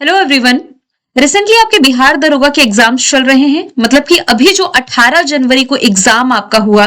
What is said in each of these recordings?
Hello everyone. Recently आपके बिहार दरोगा के एग्जाम्स चल रहे हैं। मतलब कि अभी जो 18 जनवरी को एग्जाम आपका हुआ,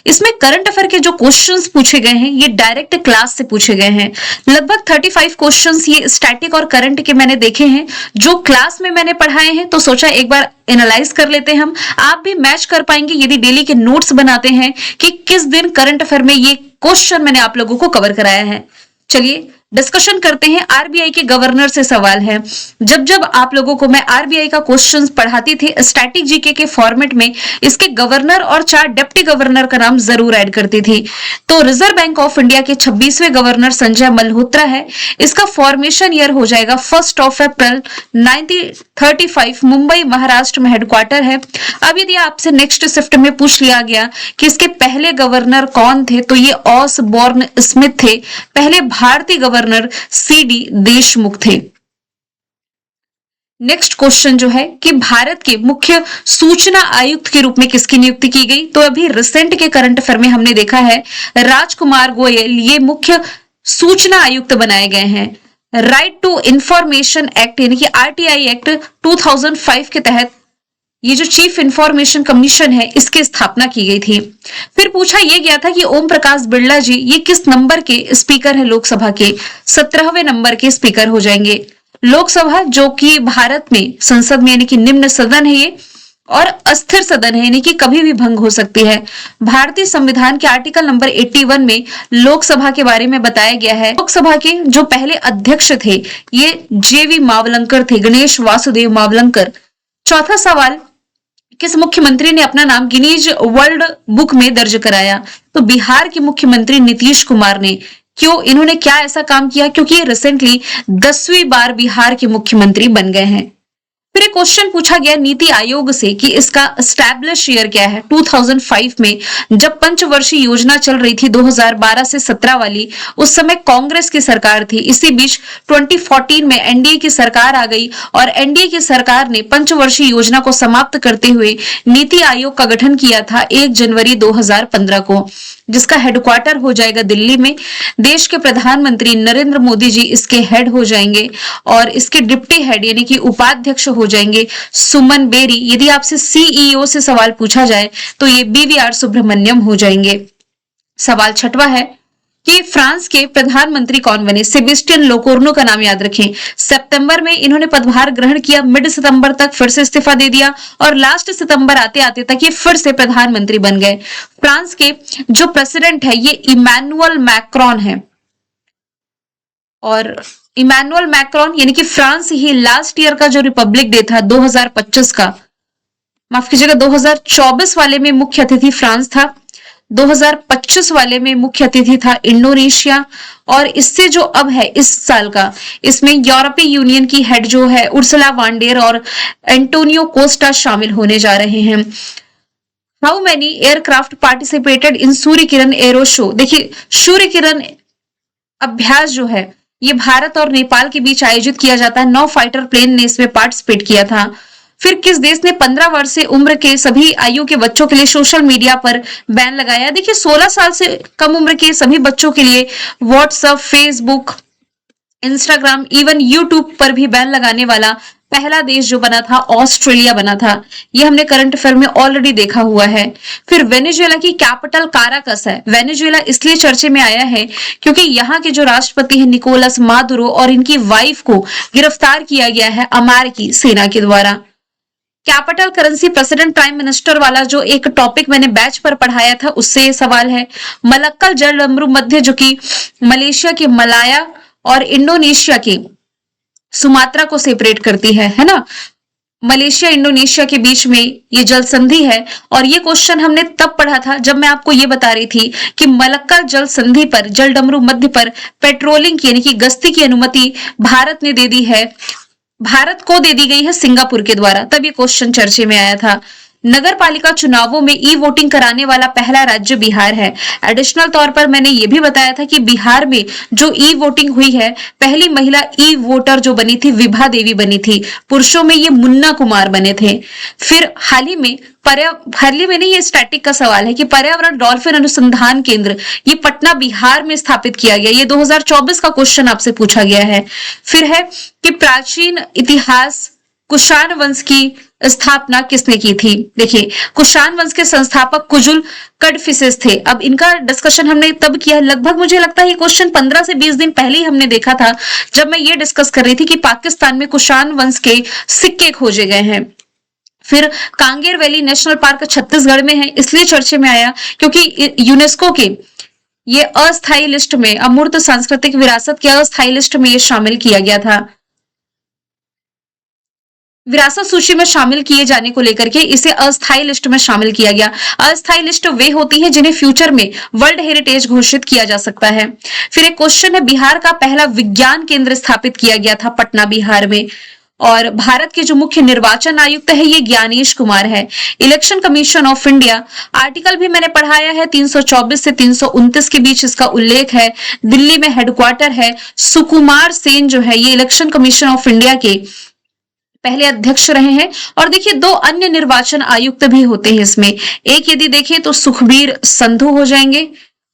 इसमें करंट अफेयर के जो क्वेश्चंस पूछे गए हैं ये डायरेक्ट क्लास से पूछे गए हैं। लगभग 35 क्वेश्चंस ये स्टैटिक और करंट के मैंने देखे हैं जो क्लास में मैंने पढ़ाए हैं, तो सोचा एक बार एनालाइज कर लेते हैं। हम आप भी मैच कर पाएंगे यदि डेली के नोट्स बनाते हैं कि किस दिन करंट अफेयर में ये क्वेश्चन मैंने आप लोगों को कवर कराया है। चलिए डिस्कशन करते हैं। आरबीआई के गवर्नर से सवाल है। जब जब आप लोगों को मैं आरबीआई का क्वेश्चंस पढ़ाती थी स्टैटिक जीके के फॉर्मेट में, इसके गवर्नर और 4 डिप्टी गवर्नर का नाम जरूर ऐड करती थी। तो रिजर्व बैंक ऑफ इंडिया के 26वें गवर्नर संजय मल्होत्रा है। इसका फॉर्मेशन ईयर हो जाएगा 1 अप्रैल 1935। मुंबई महाराष्ट्र में हेडक्वार्टर है। अब यदि आपसे नेक्स्ट शिफ्ट में पूछ लिया गया कि इसके पहले गवर्नर कौन थे, तो ये ऑसबॉर्न स्मिथ थे। पहले भारतीय गवर्नर सीडी देशमुख थे। नेक्स्ट क्वेश्चन जो है कि भारत के मुख्य सूचना आयुक्त के रूप में किसकी नियुक्ति की गई, तो अभी रिसेंट के करंट अफेयर में हमने देखा है राजकुमार गोयल ये मुख्य सूचना आयुक्त बनाए गए हैं। राइट टू इंफॉर्मेशन एक्ट यानी कि आरटीआई एक्ट 2005 के तहत ये जो चीफ इंफॉर्मेशन कमीशन है इसकी स्थापना की गई थी। फिर पूछा यह गया था कि ओम प्रकाश बिरला जी ये किस नंबर के स्पीकर है लोकसभा के, 17वें नंबर के स्पीकर हो जाएंगे। लोकसभा जो कि भारत में संसद में यानी कि निम्न सदन है ये, और अस्थिर सदन है यानी कि कभी भी भंग हो सकती है। भारतीय संविधान के आर्टिकल नंबर 81 में लोकसभा के बारे में बताया गया है। लोकसभा के जो पहले अध्यक्ष थे ये जेवी मावलंकर थे, गणेश वासुदेव मावलंकर। चौथा सवाल, किस मुख्यमंत्री ने अपना नाम गिनीज वर्ल्ड बुक में दर्ज कराया, तो बिहार के मुख्यमंत्री नीतीश कुमार ने। क्यों, इन्होंने क्या ऐसा काम किया, क्योंकि ये रिसेंटली 10वीं बार बिहार के मुख्यमंत्री बन गए हैं। फिर एक क्वेश्चन पूछा गया नीति आयोग से कि इसका एस्टैब्लिश ईयर क्या है। 2005 में जब पंचवर्षीय योजना चल रही थी 2012 से 17 वाली, उस समय कांग्रेस की सरकार थी। इसी बीच 2014 में एनडीए की सरकार आ गई और एनडीए की सरकार ने पंचवर्षीय योजना को समाप्त करते हुए नीति आयोग का गठन किया था 1 जनवरी 2015 को, जिसका हेडक्वार्टर हो जाएगा दिल्ली में। देश के प्रधानमंत्री नरेंद्र मोदी जी इसके हेड हो जाएंगे और इसके डिप्टी हेड यानी कि उपाध्यक्ष हो जाएंगे सुमन बेरी। यदि आपसे सीईओ से सवाल पूछा जाए तो ये बीवीआर सुब्रमण्यम हो जाएंगे। सवाल 6वां है कि फ्रांस के प्रधानमंत्री कौन बने। सेबेस्टियन लोकोर्नो का नाम याद रखें। सितंबर में इन्होंने पदभार ग्रहण किया, मिड सितंबर तक फिर से इस्तीफा दे दिया और लास्ट सितंबर आते आते तक ये फिर से प्रधानमंत्री बन गए। फ्रांस के जो प्रेसिडेंट है ये इमैनुअल मैक्रोन है, और इमैनुअल मैक्रोन यानी कि फ्रांस ही लास्ट ईयर का जो रिपब्लिक डे था 2025 का, माफ कीजिएगा 2024 वाले में मुख्य अतिथि फ्रांस था, 2025 वाले में मुख्य अतिथि था इंडोनेशिया, और इससे जो अब है इस साल का, इसमें यूरोपीय यूनियन की हेड जो है उर्सुला वांडेर और एंटोनियो कोस्टा शामिल होने जा रहे हैं। How many aircraft participated in Surya Kiran arrow show. देखिए सूर्य किरण अभ्यास जो है ये भारत और नेपाल के बीच आयोजित किया जाता है। 9 फाइटर प्लेन ने इसमें पार्टिसिपेट किया था। फिर किस देश ने 15 वर्ष से उम्र के सभी आयु के बच्चों के लिए सोशल मीडिया पर बैन लगाया। देखिए 16 साल से कम उम्र के सभी बच्चों के लिए WhatsApp, Facebook, Instagram, even YouTube पर भी बैन लगाने वाला पहला देश जो बना था ऑस्ट्रेलिया बना था। ये हमने करंट अफेयर में ऑलरेडी देखा हुआ है। फिर वेनेजुएला की कैपिटल काराकस है। वेनेजुएला इसलिए चर्चे में आया है क्योंकि यहाँ के जो राष्ट्रपति हैं निकोलस मादुरो और इनकी वाइफ को गिरफ्तार किया गया है अमेरिकी सेना के द्वारा। Capital currency president prime minister वाला जो एक टॉपिक मैंने बैच पर पढ़ाया था उससे सवाल है। मलक्कल जलडमरू मध्य जो कि मलेशिया के मलाया और इंडोनेशिया के सुमात्रा को सेपरेट करती है ना। मलेशिया इंडोनेशिया के बीच में ये जल संधि है, और ये क्वेश्चन हमने तब पढ़ा था जब मैं आपको ये बता रही थी कि मलक्का जल संधि पर, जलडमरू मध्य पर पेट्रोलिंग की यानी कि गश्ती की अनुमति भारत ने दे दी है, भारत को दे दी गई है सिंगापुर के द्वारा। तब ये क्वेश्चन चर्चे में आया था। नगर पालिका चुनावों में ई वोटिंग कराने वाला पहला राज्य बिहार है। एडिशनल तौर पर मैंने ये भी बताया था कि बिहार में जो ई वोटिंग हुई है, पहली महिला ई वोटर जो बनी थी विभा देवी बनी थी। पुरुषों में ये मुन्ना कुमार बने थे। फिर हाल ही में हाल में नहीं, ये स्टैटिक का सवाल है कि पर्यावरण डॉल्फिन अनुसंधान केंद्र ये पटना बिहार में स्थापित किया गया। ये 2024 का क्वेश्चन आपसे पूछा गया है। फिर है कि प्राचीन इतिहास कुषाण वंश की स्थापना किसने की थी। देखिए, कुषाण वंश के संस्थापक कुजुल कडफिसेस थे। अब इनका डिस्कशन हमने तब किया, लगभग मुझे लगता है ये क्वेश्चन 15 से 20 दिन पहले ही हमने देखा था, जब मैं ये डिस्कस कर रही थी कि पाकिस्तान में कुषाण वंश के सिक्के खोजे गए हैं। फिर Kanger valley national park Chhattisgarh में है, इसलिए चर्चे में आया क्योंकि यूनेस्को के ये अस्थायी लिस्ट में, अमूर्त सांस्कृतिक विरासत के अस्थायी लिस्ट में ये शामिल किया गया था। विरासत सूची में शामिल किए जाने को लेकर के इसे अस्थायी लिस्ट में शामिल किया गया। अस्थायी लिस्ट वे होती है जिन्हें फ्यूचर में वर्ल्ड हेरिटेज घोषित किया जा सकता है। फिर एक क्वेश्चन है, बिहार का पहला विज्ञान केंद्र स्थापित किया गया था पटना बिहार में, और भारत के जो मुख्य निर्वाचन आयुक्त है ये ज्ञानेश कुमार है। Election commission of India article भी मैंने पढ़ाया है, 324 से 329 के बीच इसका उल्लेख है। दिल्ली में हेडक्वार्टर है। सुकुमार सेन जो है ये इलेक्शन कमीशन ऑफ इंडिया के पहले अध्यक्ष रहे हैं। और देखिए, दो अन्य निर्वाचन आयुक्त भी होते हैं इसमें। एक यदि देखें तो सुखबीर संधू हो जाएंगे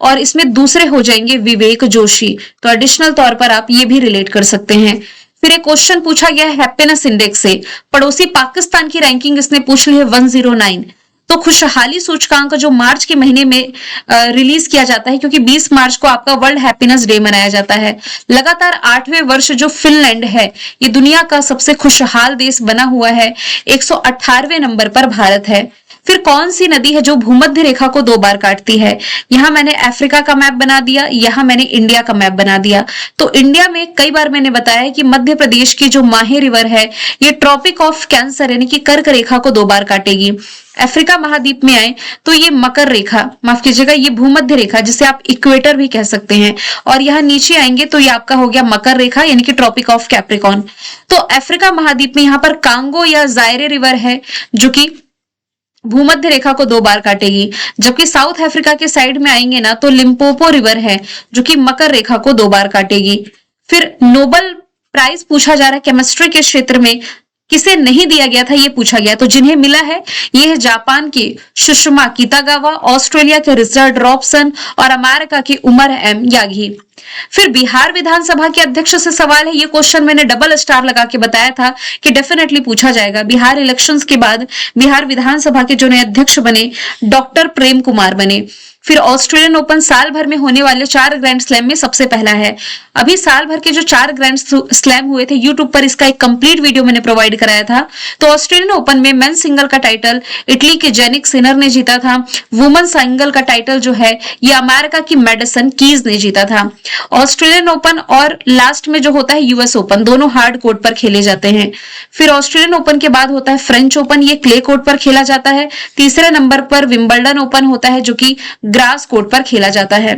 और इसमें दूसरे हो जाएंगे विवेक जोशी। तो एडिशनल तौर पर आप ये भी रिलेट कर सकते हैं। फिर एक क्वेश्चन पूछा गया है हैप्पीनेस इंडेक्स से, पड़ोसी पाकिस्तान की रैंकिंग इसने पूछ ली है 109। तो खुशहाली सूचकांक जो मार्च के महीने में रिलीज किया जाता है, क्योंकि 20 मार्च को आपका वर्ल्ड हैप्पीनेस डे मनाया जाता है। लगातार 8वें वर्ष जो फिनलैंड है ये दुनिया का सबसे खुशहाल देश बना हुआ है। 118वें नंबर पर भारत है। फिर कौन सी नदी है जो भूमध्य रेखा को 2 बार काटती है। यहां मैंने अफ्रीका का मैप बना दिया, यहां मैंने इंडिया का मैप बना दिया। तो इंडिया में कई बार मैंने बताया कि मध्य प्रदेश की जो माहे रिवर है ये ट्रॉपिक ऑफ कैंसर यानी कि कर्क रेखा को 2 बार काटेगी। अफ्रीका महाद्वीप में आए तो ये मकर रेखा, माफ कीजिएगा, ये भूमध्य रेखा जिसे आप इक्वेटर भी कह सकते हैं, और यहाँ नीचे आएंगे तो ये आपका हो गया मकर रेखा यानी कि ट्रॉपिक ऑफ कैप्रिकॉन। तो अफ्रीका महाद्वीप में यहाँ पर कांगो या जायरे रिवर है जो कि भूमध्य रेखा को 2 बार काटेगी। जबकि साउथ अफ्रीका के साइड में आएंगे ना तो लिम्पोपो रिवर है जो कि मकर रेखा को 2 बार काटेगी। फिर नोबेल प्राइज पूछा जा रहा है केमिस्ट्री के क्षेत्र में, किसे नहीं दिया गया था ये पूछा गया। तो जिन्हें मिला है ये है जापान की सुषमा कितागावा, ऑस्ट्रेलिया के रिचर्ड रॉबसन और अमेरिका की उमर एम यागी। फिर बिहार विधानसभा के अध्यक्ष से सवाल है, ये क्वेश्चन मैंने डबल स्टार लगा के बताया था कि डेफिनेटली पूछा जाएगा। बिहार इलेक्शंस के बाद बिहार विधानसभा के जो नए अध्यक्ष बने डॉक्टर प्रेम कुमार बने। फिर ऑस्ट्रेलियन ओपन साल भर में होने वाले 4 ग्रैंड स्लैम में सबसे पहला है। अभी साल भर के जो 4 ग्रैंड स्लैम हुए थे यूट्यूब पर इसका एक कंप्लीट वीडियो मैंने प्रोवाइड कराया था। तो ऑस्ट्रेलियन ओपन में मेन सिंगल का टाइटल इटली के जेनिक सिनर ने जीता था। वुमेन सिंगल का टाइटल जो है ये अमेरिका की मेडिसन कीज ने जीता था। ऑस्ट्रेलियन ओपन और लास्ट में जो होता है यूएस ओपन, दोनों हार्ड कोर्ट पर खेले जाते हैं। फिर ऑस्ट्रेलियन ओपन के बाद होता है फ्रेंच ओपन, ये क्ले कोर्ट पर खेला जाता है। तीसरे नंबर पर विंबलडन ओपन होता है जो कि ग्रास कोर्ट पर खेला जाता है।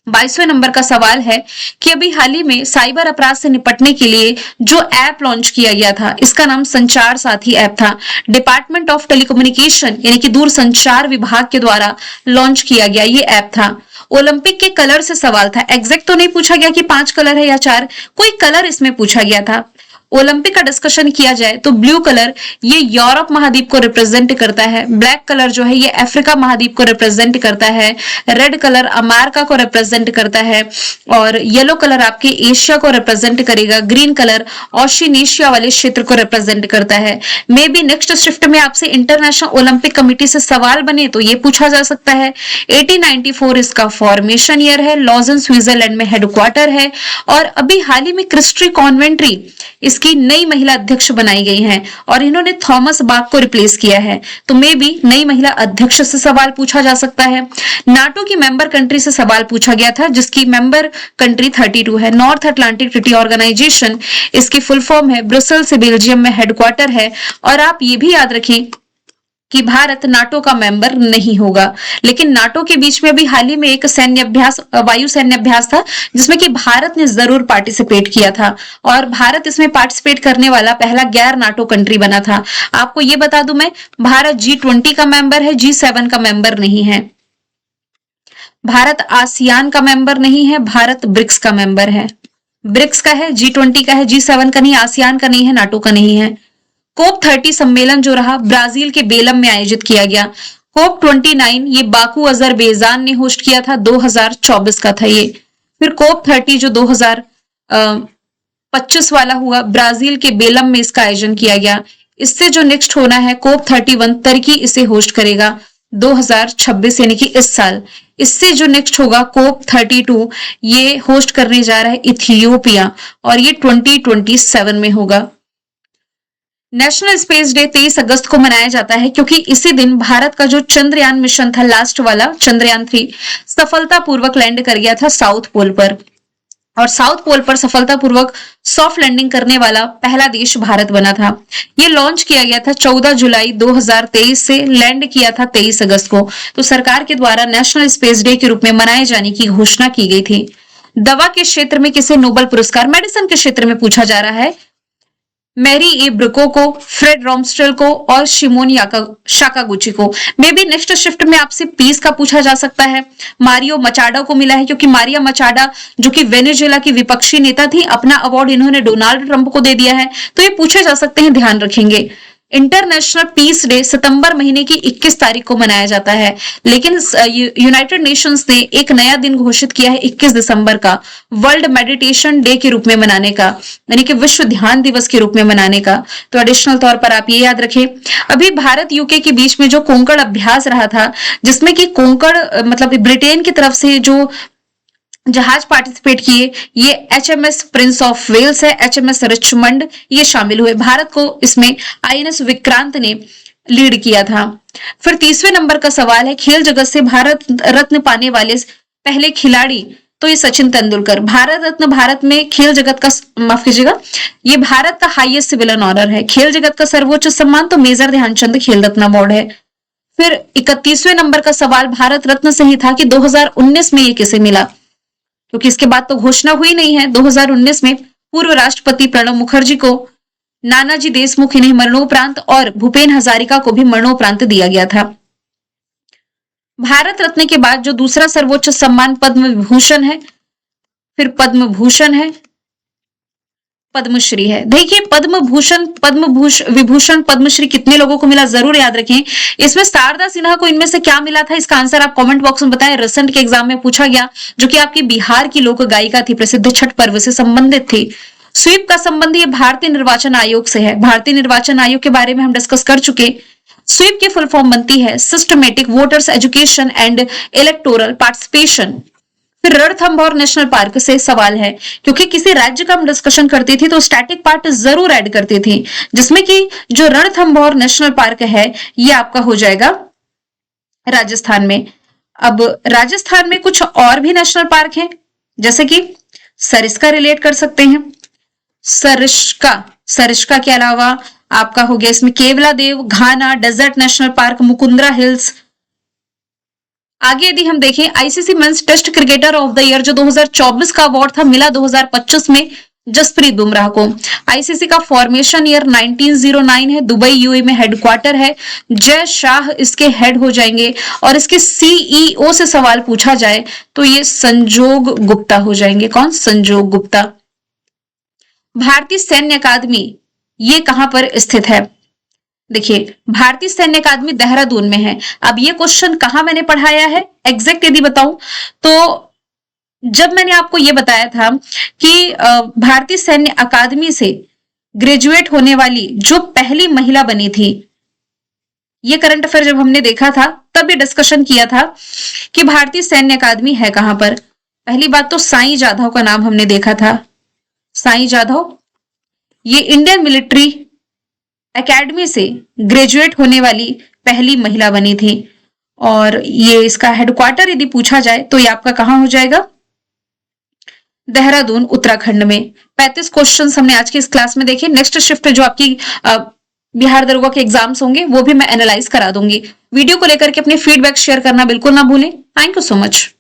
22वें नंबर का सवाल है कि अभी हाल ही में साइबर अपराध से निपटने के लिए जो ऐप लॉन्च किया गया था इसका नाम संचार साथी ऐप था। डिपार्टमेंट ऑफ टेलीकम्युनिकेशन यानी कि दूरसंचार विभाग के द्वारा लॉन्च किया गया ये ऐप था। ओलंपिक के कलर से सवाल था, एग्जैक्ट तो नहीं पूछा गया कि 5 कलर है या 4, कोई कलर इसमें पूछा गया था। ओलंपिक का डिस्कशन किया जाए तो ब्लू कलर ये यूरोप महाद्वीप को रिप्रेजेंट करता है, ब्लैक कलर जो है ये अफ्रीका महाद्वीप को रिप्रेजेंट करता है, रेड कलर अमेरिका को रिप्रेजेंट करता है, और येलो कलर आपके एशिया को रिप्रेजेंट करेगा, ग्रीन कलर ओशिनेशिया वाले क्षेत्र को रिप्रेजेंट करता है। मे बी नेक्स्ट शिफ्ट में आपसे इंटरनेशनल ओलंपिक कमेटी से सवाल बने तो ये पूछा जा सकता है। 1894 इसका फॉर्मेशन ईयर है, लॉजन स्विट्जरलैंड में हेडक्वार्टर है, और अभी हाल ही में क्रिस्टी कॉन्वेंट्री इसकी नई महिला अध्यक्ष बनाई गई हैं और इन्होंने थॉमस बाक को रिप्लेस किया है। तो मे बी नई महिला अध्यक्ष से सवाल पूछा जा सकता है। नाटो की मेंबर कंट्री से सवाल पूछा गया था जिसकी मेंबर कंट्री 32 है। नॉर्थ अटलांटिक ट्रीटी ऑर्गेनाइजेशन इसकी फुल फॉर्म है, ब्रुसेल से बेल्जियम में हेडक्वार्टर है। और आप ये भी याद रखें कि भारत नाटो का मेंबर नहीं होगा, लेकिन नाटो के बीच में भी हाल ही में एक सैन्य अभ्यास, वायु सैन्य अभ्यास था जिसमें कि भारत ने जरूर पार्टिसिपेट किया था और भारत इसमें पार्टिसिपेट करने वाला पहला गैर नाटो कंट्री बना था। आपको ये बता दूं मैं, भारत G20 का मेंबर है, G7 का मेंबर नहीं है। भारत आसियान का मेंबर नहीं है, भारत ब्रिक्स का मेंबर है। ब्रिक्स का है, G20 का है, G7 का नहीं, आसियान का नहीं है, नाटो का नहीं है। कोप 30 सम्मेलन जो रहा ब्राजील के बेलम में आयोजित किया गया। कोप 29 ये बाकू अजरबैजान ने होस्ट किया था, 2024 का था ये। फिर कोप 30 जो 2025 वाला हुआ ब्राजील के बेलम में इसका आयोजन किया गया। इससे जो नेक्स्ट होना है कोप 31 तुर्की इसे होस्ट करेगा 2026 यानी कि इस साल। इससे जो नेक्स्ट होगा कोप 32 ये होस्ट करने जा रहा है इथियोपिया और ये 2027 में होगा। नेशनल स्पेस डे 23 अगस्त को मनाया जाता है क्योंकि इसी दिन भारत का जो चंद्रयान मिशन था लास्ट वाला चंद्रयान 3 सफलतापूर्वक लैंड कर गया था साउथ पोल पर, और साउथ पोल पर सफलतापूर्वक सॉफ्ट लैंडिंग करने वाला पहला देश भारत बना था। ये लॉन्च किया गया था 14 जुलाई 2023 से, लैंड किया था 23 अगस्त को। तो सरकार के द्वारा नेशनल स्पेस डे के रूप में मनाए जाने की घोषणा की गई थी। दवा के क्षेत्र में किसे नोबेल पुरस्कार, मेडिसिन के क्षेत्र में पूछा जा रहा है, मैरी ए ब्रुको को, फ्रेड रोमस्टेल को और शिमोन शाकागुची को। मे बी नेक्स्ट शिफ्ट में आपसे पीस का पूछा जा सकता है। मारियो मचाडा को मिला है क्योंकि मारिया मचाडा जो कि वेनेजुएला की विपक्षी नेता थी, अपना अवार्ड इन्होंने डोनाल्ड ट्रंप को दे दिया है, तो ये पूछे जा सकते हैं, ध्यान रखेंगे। इंटरनेशनल पीस डे सितंबर महीने की 21 तारीख को मनाया जाता है, लेकिन यूनाइटेड नेशंस ने एक नया दिन घोषित किया है 21 दिसंबर का, वर्ल्ड मेडिटेशन डे के रूप में मनाने का, यानी कि विश्व ध्यान दिवस के रूप में मनाने का। तो एडिशनल तौर पर आप ये याद रखें। अभी भारत यूके के बीच में जो कोंकण अभ्यास रहा था, जिसमें कि कोंकण मतलब ब्रिटेन की तरफ से जो जहाज पार्टिसिपेट किए, ये HMS प्रिंस ऑफ वेल्स है, HMS रिचमंड ये शामिल हुए। भारत को इसमें INS विक्रांत ने लीड किया था। फिर 30वें नंबर का सवाल है, खेल जगत से भारत रत्न पाने वाले पहले खिलाड़ी, तो ये सचिन तेंदुलकर। भारत रत्न भारत में खेल जगत का, माफ कीजिएगा, ये भारत का हाईएस्ट सिविलियन ऑनर है। खेल जगत का सर्वोच्च सम्मान तो मेजर ध्यानचंद खेल रत्न अवार्ड है। फिर 31वें नंबर का सवाल भारत रत्न से ही था कि 2019 में ये किसे मिला, क्योंकि इसके बाद तो घोषणा हुई नहीं है। 2019 में पूर्व राष्ट्रपति प्रणब मुखर्जी को, नानाजी देशमुख इन्हें मरणोपरांत और भूपेन हजारिका को भी मरणोपरांत दिया गया था। भारत रत्न के बाद जो दूसरा सर्वोच्च सम्मान पद्म विभूषण है, फिर पद्म भूषण है, पद्मश्री है। देखिए पद्म भूषण, विभूषण, पद्मश्री कितने लोगों को मिला जरूर याद रखें। इसमें शारदा सिन्हा को इनमें से क्या मिला था, इसका आंसर आप कमेंट बॉक्स में बताएं। रिसेंट के एग्जाम में पूछा गया, जो कि आपकी बिहार की लोक गायिका थी, प्रसिद्ध छठ पर्व से संबंधित थी। स्वीप का संबंध ये भारतीय निर्वाचन आयोग से है। भारतीय निर्वाचन आयोग के बारे में हम डिस्कस कर चुके। स्वीप की फुल फॉर्म बनती है systematic voters education and electoral participation. फिर रणथंभौर नेशनल पार्क से सवाल है, क्योंकि किसी राज्य का हम डिस्कशन करते थे तो स्टैटिक पार्ट जरूर ऐड करते थे, जिसमें कि जो रणथंभौर नेशनल पार्क है ये आपका हो जाएगा राजस्थान में। अब राजस्थान में कुछ और भी नेशनल पार्क हैं, जैसे कि सरिस्का रिलेट कर सकते हैं। सरिस्का के अलावा आपका हो गया इसमें Keoladeo, Ghana desert national park, Mukundara hills. आगे यदि हम देखें, ICC men's test cricketer of the year जो 2024 का अवार्ड था मिला 2025 में जसप्रीत बुमराह को। आईसीसी का फॉर्मेशन ईयर 1909 है, दुबई यूएई में हेडक्वार्टर है। जय शाह इसके हेड हो जाएंगे और इसके सीईओ से सवाल पूछा जाए तो ये संजोग गुप्ता हो जाएंगे। कौन? संजोग गुप्ता। भारतीय सैन्य अकादमी ये कहां पर स्थित है? देखिए भारतीय सैन्य अकादमी देहरादून में है। अब ये क्वेश्चन कहां मैंने पढ़ाया है एग्जैक्ट यदि बताऊं तो जब मैंने आपको ये बताया था कि भारतीय सैन्य अकादमी से ग्रेजुएट होने वाली जो पहली महिला बनी थी, ये करंट अफेयर जब हमने देखा था तब ये डिस्कशन किया था कि भारतीय सैन्य अकादमी है कहां पर। पहली बात तो साईं जाधव का नाम हमने देखा था। साईं जाधव ये इंडियन मिलिट्री एकेडमी से ग्रेजुएट होने वाली पहली महिला बनी थी, और ये इसका हेडक्वार्टर यदि पूछा जाए तो ये आपका कहां हो जाएगा? देहरादून उत्तराखंड में। 35 क्वेश्चंस हमने आज की इस क्लास में देखे। नेक्स्ट शिफ्ट जो आपकी बिहार दरोगा के एग्जाम्स होंगे वो भी मैं एनालाइज करा दूंगी। वीडियो को लेकर के अपने फीडबैक शेयर करना बिल्कुल ना भूलें। Thank you so much.